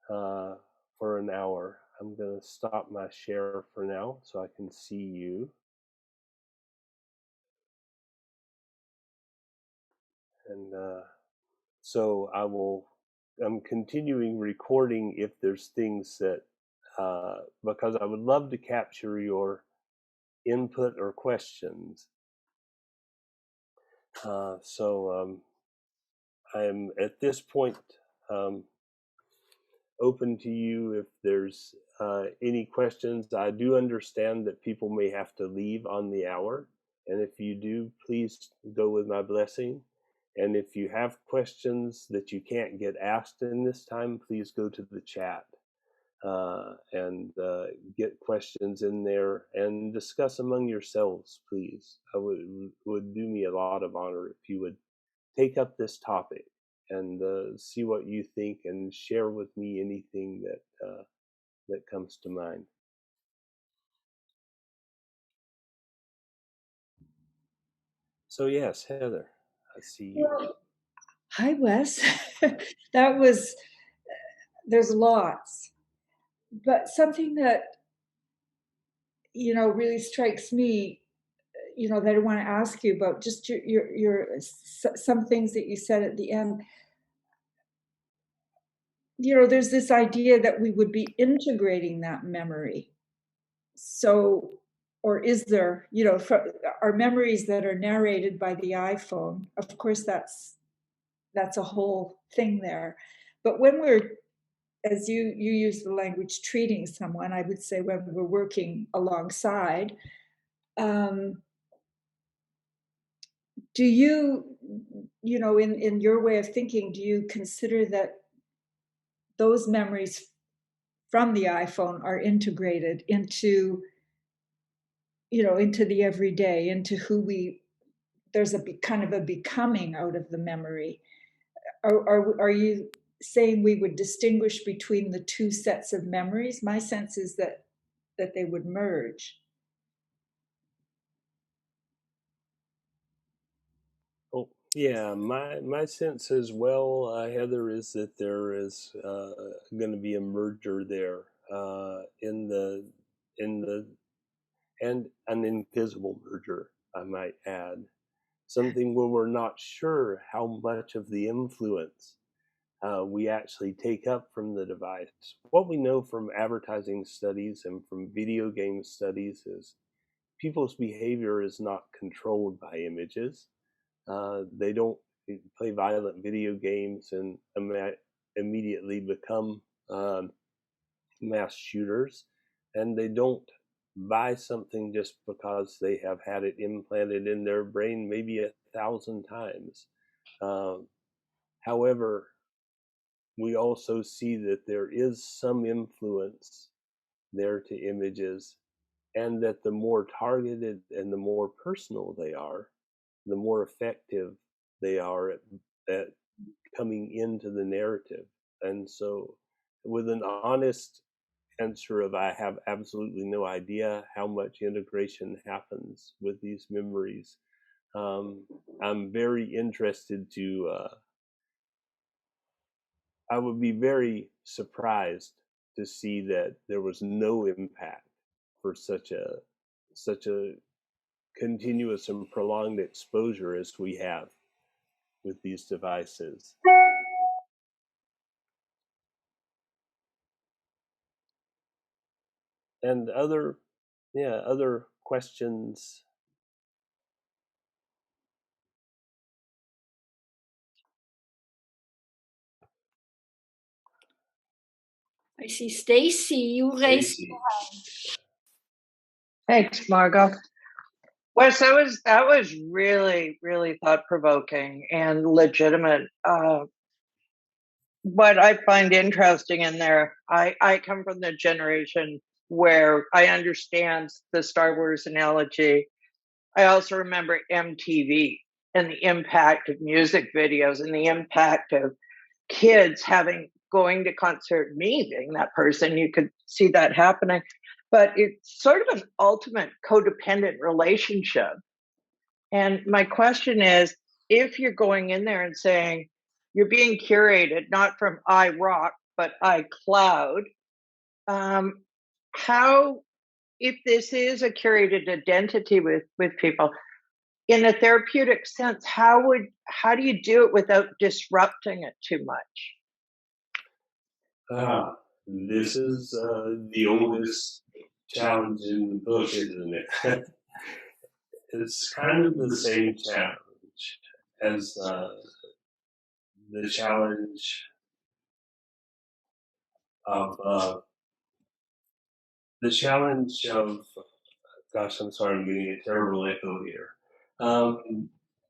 for an hour. I'm going to stop my share for now so I can see you. And so I'm continuing recording if there's things that, because I would love to capture your input or questions. So I'm at this point open to you if there's any questions. I do understand that people may have to leave on the hour, and if you do, please go with my blessing. And if you have questions that you can't get asked in this time, please go to the chat and get questions in there and discuss among yourselves, please. I would do me a lot of honor if you would take up this topic and see what you think and share with me anything that comes to mind. So yes, Heather, I see you. Well, hi, Wes. That was, there's lots, but something that, really strikes me, that I want to ask you about, just some things that you said at the end. There's this idea that we would be integrating that memory. So, or is there, our memories that are narrated by the iPhone? Of course, that's a whole thing there. But when we're, as you use the language, treating someone, I would say when we're working alongside, um, do you, in your way of thinking, do you consider that those memories from the iPhone are integrated into, into the everyday, into who there's a kind of a becoming out of the memory? Are you saying we would distinguish between the two sets of memories? My sense is that they would merge. Oh, yeah, my sense as well, Heather, is that there is going to be a merger there in the and an invisible merger, I might add, something where we're not sure how much of the influence we actually take up from the device. What we know from advertising studies and from video game studies is people's behavior is not controlled by images. They don't play violent video games and immediately become mass shooters, and they don't buy something just because they have had it implanted in their brain maybe 1,000 times. However, we also see that there is some influence there to images, and that the more targeted and the more personal they are, the more effective they are at coming into the narrative. And so, with an honest answer of I have absolutely no idea how much integration happens with these memories, I'm very interested to. I would be very surprised to see that there was no impact for such a continuous and prolonged exposure as we have with these devices. And other questions. I see Stacy, you raised. Thanks, Margot. Wes, that was really, really thought-provoking and legitimate. What I find interesting in there, I come from the generation where I understand the Star Wars analogy. I also remember MTV and the impact of music videos and the impact of kids going to concert. Me being that person, you could see that happening. But it's sort of an ultimate codependent relationship. And my question is, if you're going in there and saying you're being curated not from iRock but iCloud, how, if this is a curated identity with people in a therapeutic sense, how do you do it without disrupting it too much? This is the oldest challenge in the book, isn't it? It's kind of the same challenge as the challenge of gosh, I'm sorry, I'm getting a terrible echo here.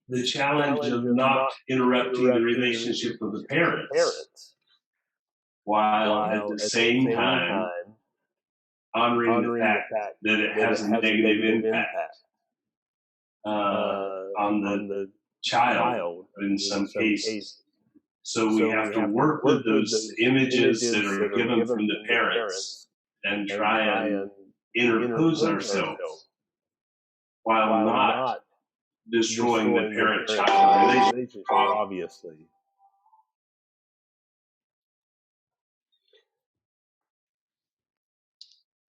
The challenge of not interrupting the relationship of the parents, while at the same time honoring the fact that it has a negative impact on the child in some cases. So we have to work with those images that are given from the parents and try and interpose ourselves while not destroying the parent-child relationship, obviously.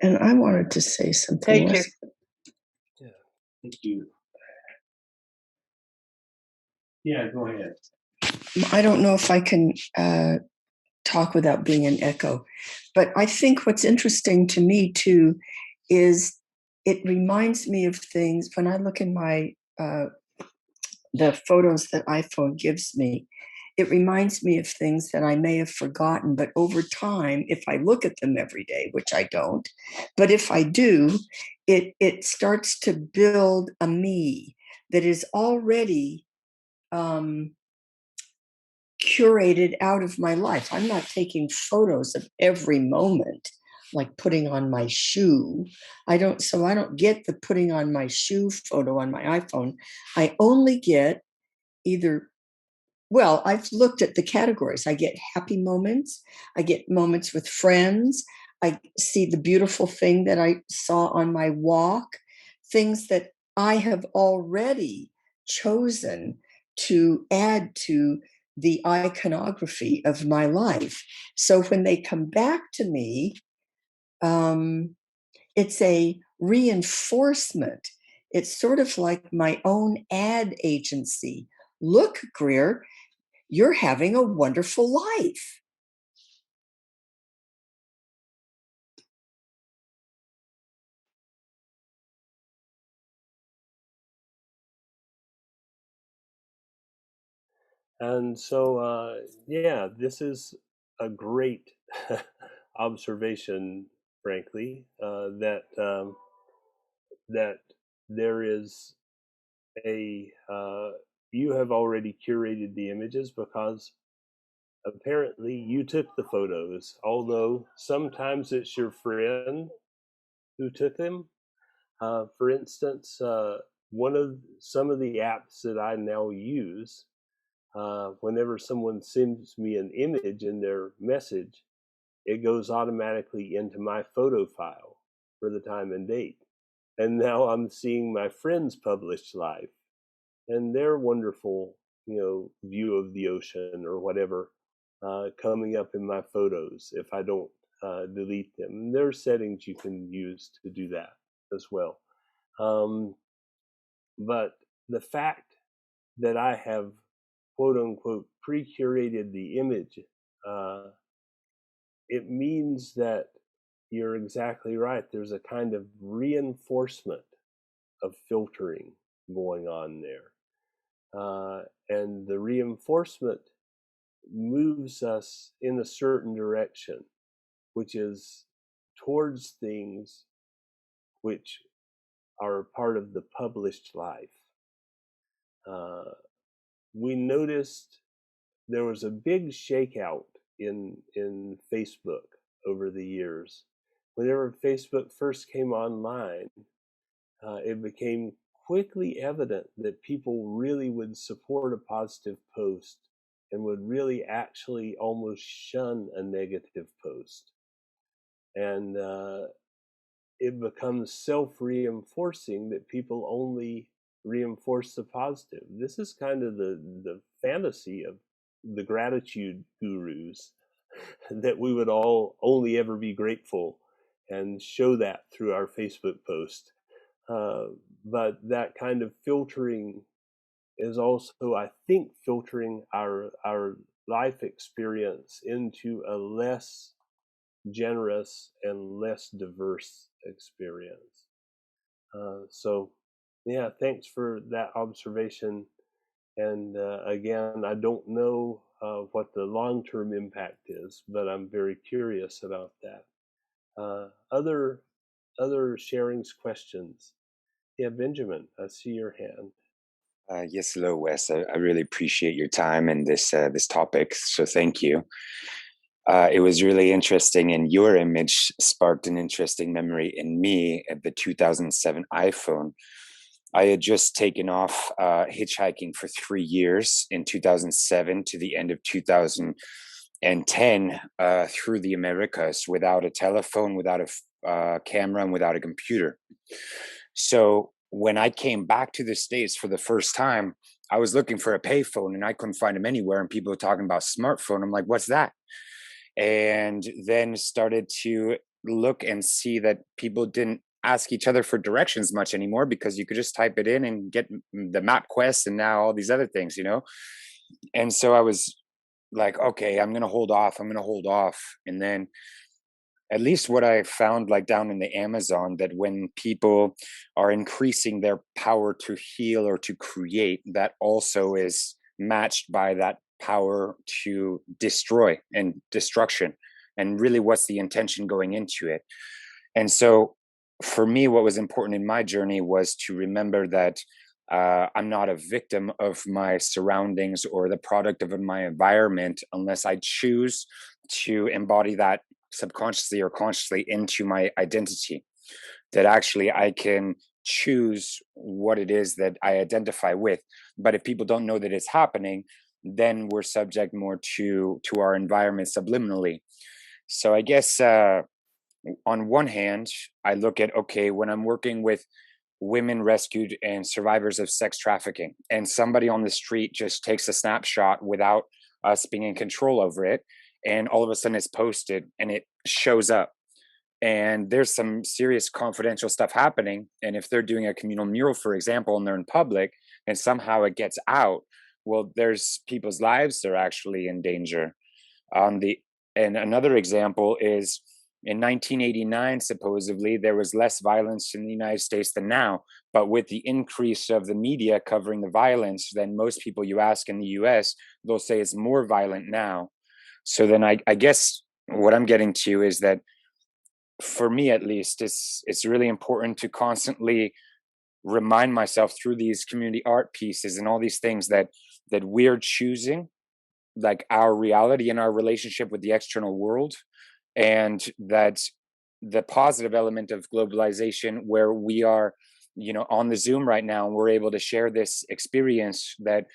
And I wanted to say something. Thank you. Yeah, thank you. Yeah, go ahead. I don't know if I can talk without being an echo, but I think what's interesting to me too is it reminds me of things when I look in my the photos that iPhone gives me. It reminds me of things that I may have forgotten, but over time, if I look at them every day, which I don't, but if I do, it starts to build a me that is already curated out of my life. I'm not taking photos of every moment, like putting on my shoe. I don't get the putting on my shoe photo on my iPhone. I only get I've looked at the categories. I get happy moments. I get moments with friends. I see the beautiful thing that I saw on my walk, things that I have already chosen to add to the iconography of my life. So when they come back to me, it's a reinforcement. It's sort of like my own ad agency. Look, Greer, you're having a wonderful life. And so, this is a great observation, frankly, that there is you have already curated the images because apparently you took the photos, although sometimes it's your friend who took them. For instance, some of the apps that I now use, whenever someone sends me an image in their message, it goes automatically into my photo file for the time and date. And now I'm seeing my friends' published life and their wonderful, view of the ocean or whatever, coming up in my photos if I don't delete them. And there are settings you can use to do that as well. But the fact that I have, quote unquote, pre-curated the image, it means that you're exactly right. There's a kind of reinforcement of filtering going on there. And the reinforcement moves us in a certain direction, which is towards things which are part of the published life. We noticed there was a big shakeout in Facebook over the years. Whenever Facebook first came online, it became quickly evident that people really would support a positive post and would really actually almost shun a negative post. And it becomes self-reinforcing that people only reinforce the positive. This is kind of the fantasy of the gratitude gurus, that we would all only ever be grateful and show that through our Facebook post. But that kind of filtering is also, I think, filtering our life experience into a less generous and less diverse experience. So, yeah, thanks for that observation. And again, I don't know what the long-term impact is, but I'm very curious about that. Other sharings, questions? Yeah, Benjamin, I see your hand. Yes, hello, Wes. I really appreciate your time and this topic. So thank you. It was really interesting, and your image sparked an interesting memory in me at the 2007 iPhone. I had just taken off hitchhiking for 3 years in 2007 to the end of 2010 through the Americas without a telephone, without a camera, and without a computer. So when I came back to the States for the first time, I was looking for a payphone and I couldn't find them anywhere. And people were talking about smartphone. I'm like, what's that? And then started to look and see that people didn't ask each other for directions much anymore, because you could just type it in and get the map quest and now all these other things, And so I was like, okay, I'm going to hold off. And then at least what I found, like down in the Amazon, that when people are increasing their power to heal or to create, that also is matched by that power to destroy and destruction. And really, what's the intention going into it? And so for me, what was important in my journey was to remember that I'm not a victim of my surroundings or the product of my environment unless I choose to embody that subconsciously or consciously into my identity. That actually I can choose what it is that I identify with. But if people don't know that it's happening, then we're subject more to our environment subliminally. So I guess on one hand, I look at, okay, when I'm working with women rescued and survivors of sex trafficking, and somebody on the street just takes a snapshot without us being in control over it, and all of a sudden it's posted and it shows up, and there's some serious confidential stuff happening. And if they're doing a communal mural, for example, and they're in public and somehow it gets out, well, there's people's lives that are actually in danger. And another example is in 1989, supposedly, there was less violence in the United States than now. But with the increase of the media covering the violence, then most people you ask in the US, they'll say it's more violent now. So then I guess what I'm getting to is that, for me at least, it's really important to constantly remind myself through these community art pieces and all these things that we're choosing like our reality and our relationship with the external world, and that the positive element of globalization, where we are, on the Zoom right now, and we're able to share this experience, that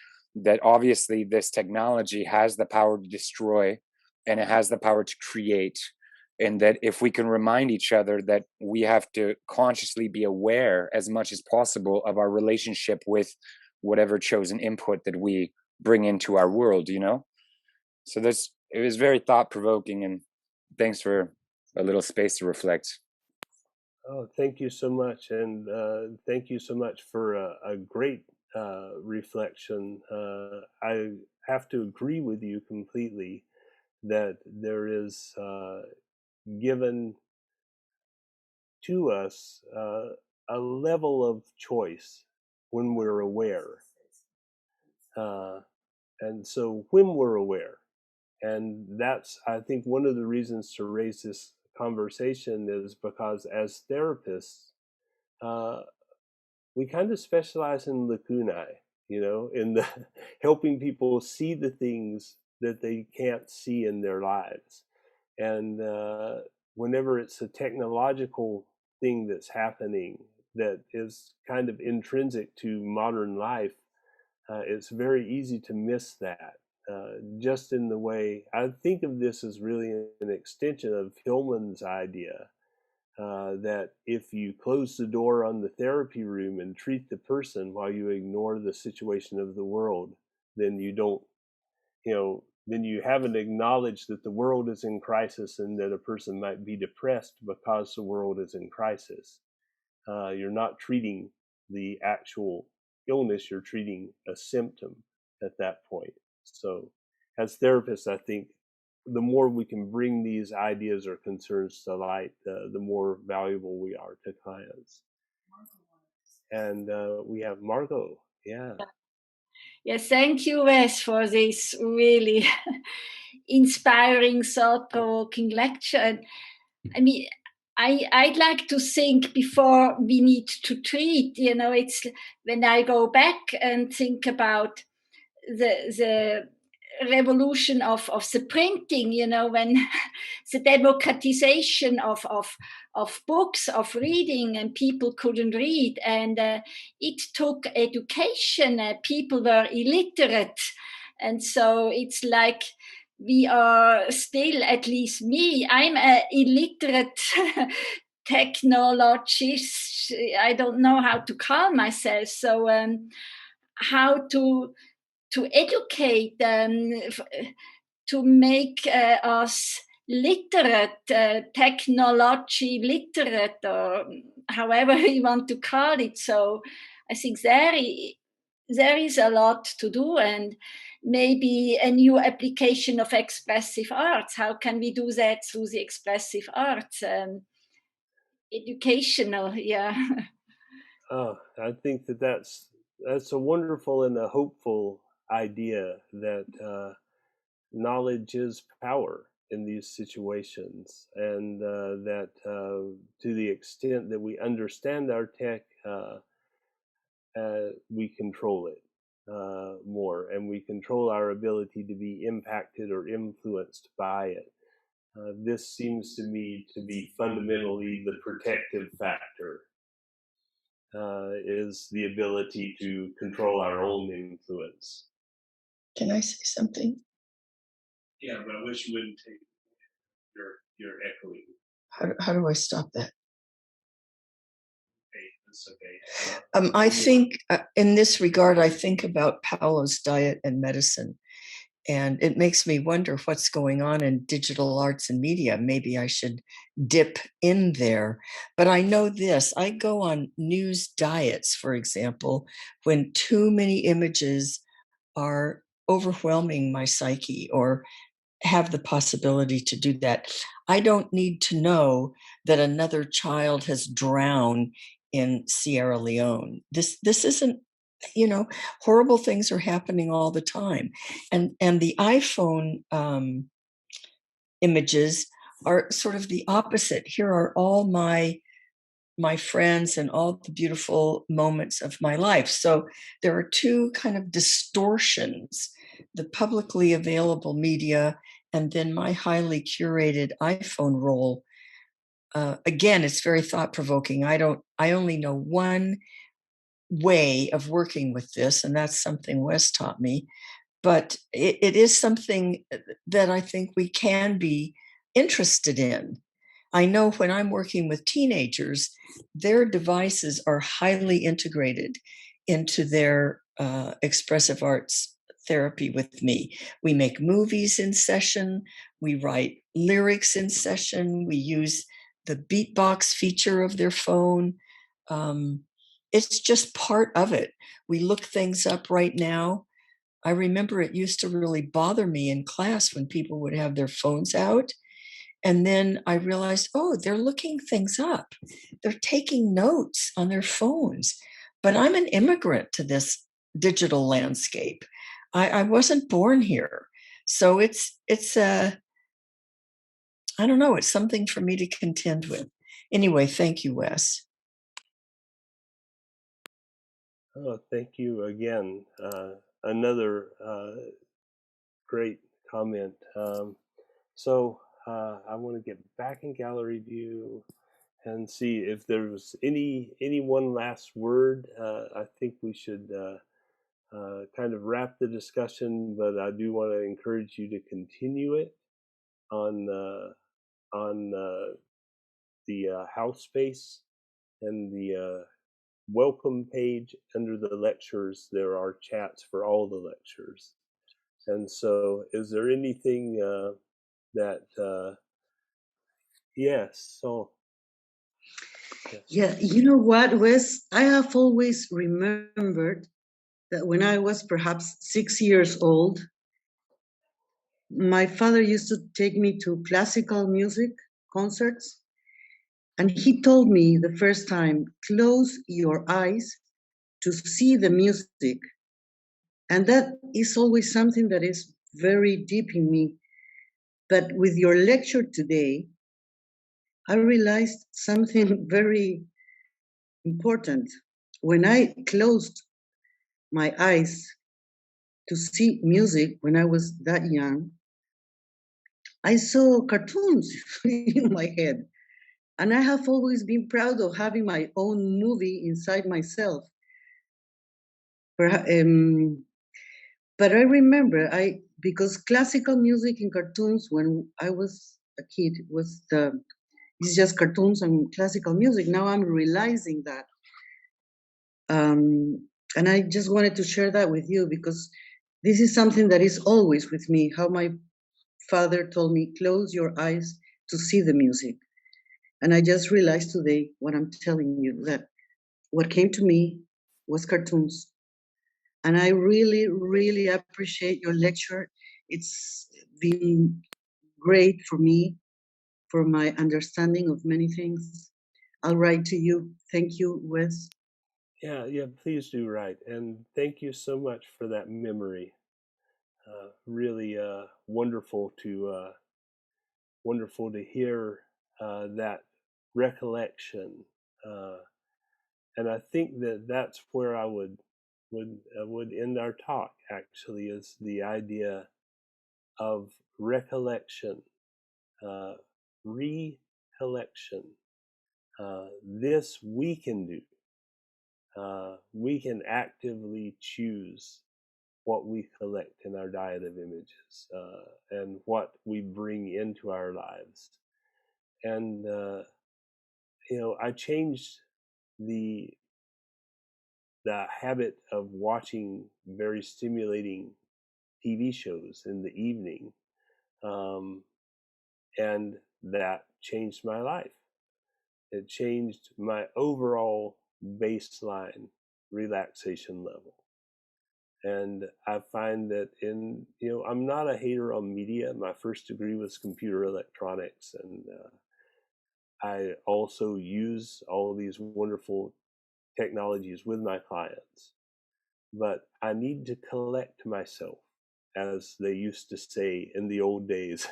obviously this technology has the power to destroy, and it has the power to create, and that if we can remind each other that we have to consciously be aware as much as possible of our relationship with whatever chosen input that we bring into our world. So it was very thought provoking, and thanks for a little space to reflect. Oh, thank you so much, and thank you so much for a great reflection. I have to agree with you completely that there is given to us a level of choice when we're aware. And so when we're aware, and that's, I think, one of the reasons to raise this conversation is because as therapists, we kind of specialize in lacunae, in the helping people see the things that they can't see in their lives. And whenever it's a technological thing that's happening that is kind of intrinsic to modern life, it's very easy to miss that. Just in the way I think of this as really an extension of Hillman's idea that if you close the door on the therapy room and treat the person while you ignore the situation of the world, then you don't, then you haven't acknowledged that the world is in crisis and that a person might be depressed because the world is in crisis. You're not treating the actual illness, you're treating a symptom at that point. So as therapists, I think the more we can bring these ideas or concerns to light, the more valuable we are to clients. And we have Margot. Yeah. Yes, thank you, Wes, for this really inspiring, thought-provoking lecture. I mean, I'd like to think before we need to treat. It's when I go back and think about the revolution of the printing, when the democratization of books, of reading, and people couldn't read, and it took education. People were illiterate, and so it's like we are still, at least me, I'm an illiterate technologist. I don't know how to call myself. So how to educate them, to make us literate, technology literate, or however you want to call it. So I think there is a lot to do, and maybe a new application of expressive arts. How can we do that through the expressive arts? Educational, yeah. Oh, I think that's a wonderful and a hopeful idea that knowledge is power in these situations, and that to the extent that we understand our tech, we control it more, and we control our ability to be impacted or influenced by it. This seems to me to be fundamentally the protective factor, is the ability to control our own influence. Can I say something? Yeah, but I wish you wouldn't take your echoing. How do I stop that? Okay, that's okay. I think in this regard, I think about Paulo's diet and medicine. And it makes me wonder what's going on in digital arts and media. Maybe I should dip in there. But I know this, I go on news diets, for example, when too many images are overwhelming my psyche or have the possibility to do that. I don't need to know that another child has drowned in Sierra Leone. This isn't, horrible things are happening all the time. And the iPhone images are sort of the opposite. Here are all my friends and all the beautiful moments of my life. So there are two kind of distortions the publicly available media, and then my highly curated iPhone roll. Again, it's very thought-provoking. I only know one way of working with this, and that's something Wes taught me. But it is something that I think we can be interested in. I know when I'm working with teenagers, their devices are highly integrated into their expressive arts therapy with me. We make movies in session, we write lyrics in session, we use the beatbox feature of their phone. It's just part of it. We look things up right now. I remember it used to really bother me in class when people would have their phones out. And then I realized, oh, they're looking things up. They're taking notes on their phones. But I'm an immigrant to this digital landscape. I wasn't born here. So it's I don't know, it's something for me to contend with. Anyway, thank you, Wes. Oh, thank you again. Another great comment. So I want to get back in gallery view and see if there was any one last word. I think we should kind of wrap the discussion, but I do want to encourage you to continue it on the house space and the welcome page under the lectures. There are chats for all the lectures. And so is there anything that yes, so yes. Yeah, you know what, Wes? I have always remembered that when I was perhaps 6 years old, my father used to take me to classical music concerts, and he told me the first time, close your eyes to see the music. And that is always something that is very deep in me. But with your lecture today, I realized something very important. When I closed my eyes to see music when I was that young, I saw cartoons in my head. And I have always been proud of having my own movie inside myself. But I remember, because classical music in cartoons when I was a kid it's just cartoons and classical music. Now I'm realizing that. And I just wanted to share that with you because this is something that is always with me, how my father told me, close your eyes to see the music. And I just realized today what I'm telling you, that what came to me was cartoons. And I really, really appreciate your lecture. It's been great for me, for my understanding of many things. I'll write to you. Thank you, Wes. Yeah, please do write. And thank you so much for that memory. Really wonderful to hear that recollection. And I think that that's where I would end our talk. Actually, is the idea of recollection, recollection. This we can do. We can actively choose what we collect in our diet of images and what we bring into our lives. And I changed the habit of watching very stimulating TV shows in the evening, and that changed my life. It changed my overall baseline relaxation level. And I find that I'm not a hater on media. My first degree was computer electronics, and I also use all of these wonderful technologies with my clients. But I need to collect myself, as they used to say in the old days.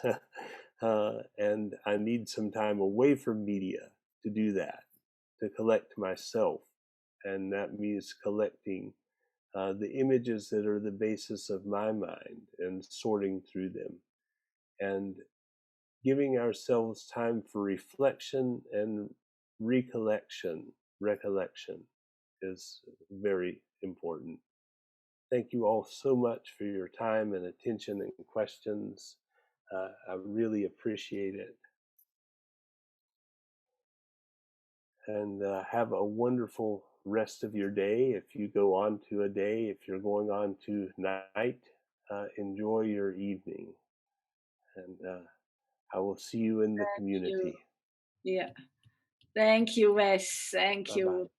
And I need some time away from media to do that, to collect myself. And that means collecting the images that are the basis of my mind and sorting through them, and giving ourselves time for reflection and recollection is very important. Thank you all so much for your time and attention and questions. I really appreciate it. And have a wonderful rest of your day. If you go on to a day, if you're going on to night, enjoy your evening. And I will see you in the community. Yeah. Thank you, Wes. Thank Bye-bye. you.